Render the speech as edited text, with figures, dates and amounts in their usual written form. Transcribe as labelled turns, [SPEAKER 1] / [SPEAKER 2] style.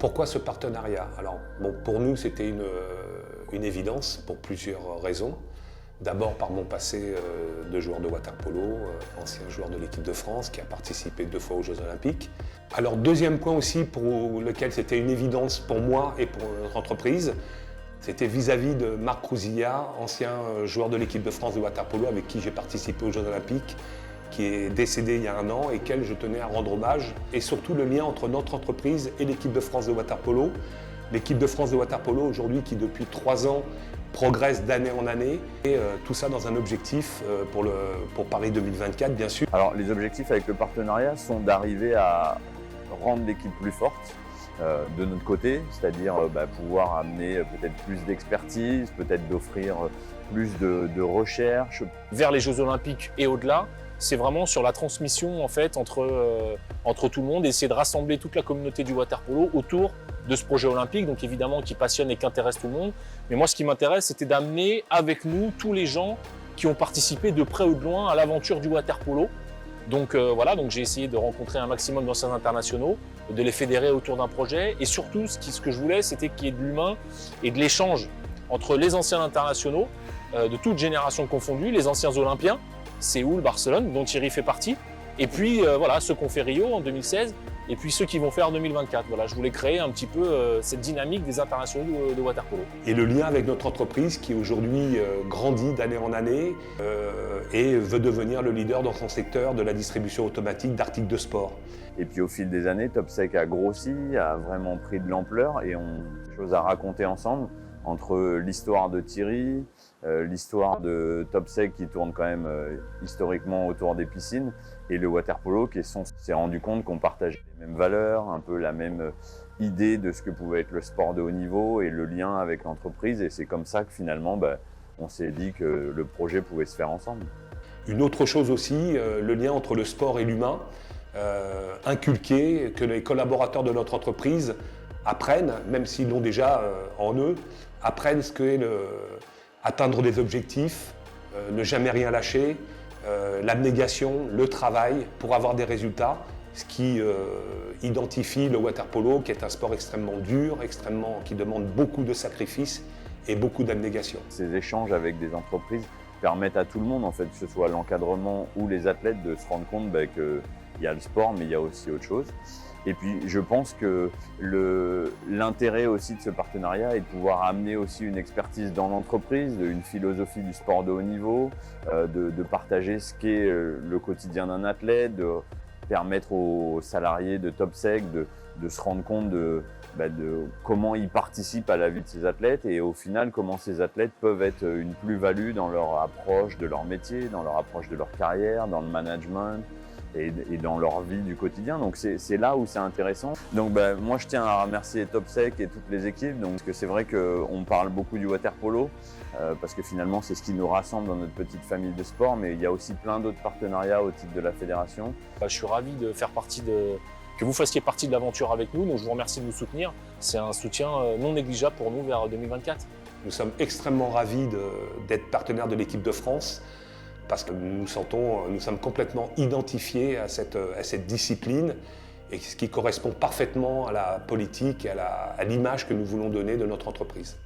[SPEAKER 1] Pourquoi ce partenariat? Alors, bon, pour nous, c'était une évidence pour plusieurs raisons. D'abord par mon passé de joueur de water-polo, ancien joueur de l'équipe de France qui a participé 2 fois aux Jeux Olympiques. Alors deuxième point aussi pour lequel c'était une évidence pour moi et pour notre entreprise, c'était vis-à-vis de Marc Crouzilla, ancien joueur de l'équipe de France de water-polo avec qui j'ai participé aux Jeux Olympiques, qui est décédé il y a 1 an et auquel je tenais à rendre hommage. Et surtout le lien entre notre entreprise et l'équipe de France de water-polo. L'équipe de France de water-polo aujourd'hui qui depuis 3 ans progresse d'année en année et tout ça dans un objectif pour Paris 2024 bien sûr.
[SPEAKER 2] Alors les objectifs avec le partenariat sont d'arriver à rendre l'équipe plus forte de notre côté, c'est-à-dire pouvoir amener peut-être plus d'expertise, peut-être d'offrir plus de recherche.
[SPEAKER 3] Vers les Jeux Olympiques et au-delà, c'est vraiment sur la transmission en fait entre tout le monde et essayer de rassembler toute la communauté du water-polo autour de ce projet olympique, donc évidemment qui passionne et qui intéresse tout le monde. Mais moi, ce qui m'intéresse, c'était d'amener avec nous tous les gens qui ont participé de près ou de loin à l'aventure du water-polo. Donc voilà, donc j'ai essayé de rencontrer un maximum d'anciens internationaux, de les fédérer autour d'un projet. Et surtout, ce que je voulais, c'était qu'il y ait de l'humain et de l'échange entre les anciens internationaux, de toutes générations confondues, les anciens Olympiens, Séoul, Barcelone, dont Thierry fait partie, et puis voilà, ceux qui ont fait Rio en 2016, et puis ceux qui vont faire 2024. Voilà, je voulais créer un petit peu cette dynamique des internationaux de water-polo.
[SPEAKER 1] Et le lien avec notre entreprise qui aujourd'hui grandit d'année en année et veut devenir le leader dans son secteur de la distribution automatique d'articles de sport.
[SPEAKER 2] Et puis au fil des années, TopSec a grossi, a vraiment pris de l'ampleur et on a des choses à raconter ensemble entre l'histoire de Thierry, l'histoire de TopSec qui tourne quand même historiquement autour des piscines et le water-polo qui s'est rendu compte qu'on partageait les mêmes valeurs, un peu la même idée de ce que pouvait être le sport de haut niveau et le lien avec l'entreprise. Et c'est comme ça que finalement, on s'est dit que le projet pouvait se faire ensemble.
[SPEAKER 1] Une autre chose aussi, le lien entre le sport et l'humain, inculquer, que les collaborateurs de notre entreprise apprennent, même s'ils l'ont déjà en eux, apprennent ce qu'est atteindre des objectifs, ne jamais rien lâcher, l'abnégation, le travail pour avoir des résultats, ce qui identifie le water-polo qui est un sport extrêmement dur, qui demande beaucoup de sacrifices et beaucoup d'abnégation.
[SPEAKER 2] Ces échanges avec des entreprises permettent à tout le monde, en fait, que ce soit l'encadrement ou les athlètes, de se rendre compte qu'il y a le sport, mais il y a aussi autre chose. Et puis je pense que l'intérêt aussi de ce partenariat est de pouvoir amener aussi une expertise dans l'entreprise, une philosophie du sport de haut niveau, de partager ce qu'est le quotidien d'un athlète, de permettre aux salariés de TopSec de se rendre compte de comment ils participent à la vie de ces athlètes et au final comment ces athlètes peuvent être une plus-value dans leur approche de leur métier, dans leur approche de leur carrière, dans le management et dans leur vie du quotidien. Donc c'est là où c'est intéressant. Donc moi je tiens à remercier TopSec et toutes les équipes, parce que c'est vrai qu'on parle beaucoup du water-polo, parce que finalement c'est ce qui nous rassemble dans notre petite famille de sport, mais il y a aussi plein d'autres partenariats au titre de la fédération.
[SPEAKER 3] Je suis ravi de faire que vous fassiez partie de l'aventure avec nous, donc je vous remercie de nous soutenir. C'est un soutien non négligeable pour nous vers 2024.
[SPEAKER 1] Nous sommes extrêmement ravis d'être partenaires de l'équipe de France parce que nous sommes complètement identifiés à cette discipline et ce qui correspond parfaitement à la politique et à l'image que nous voulons donner de notre entreprise.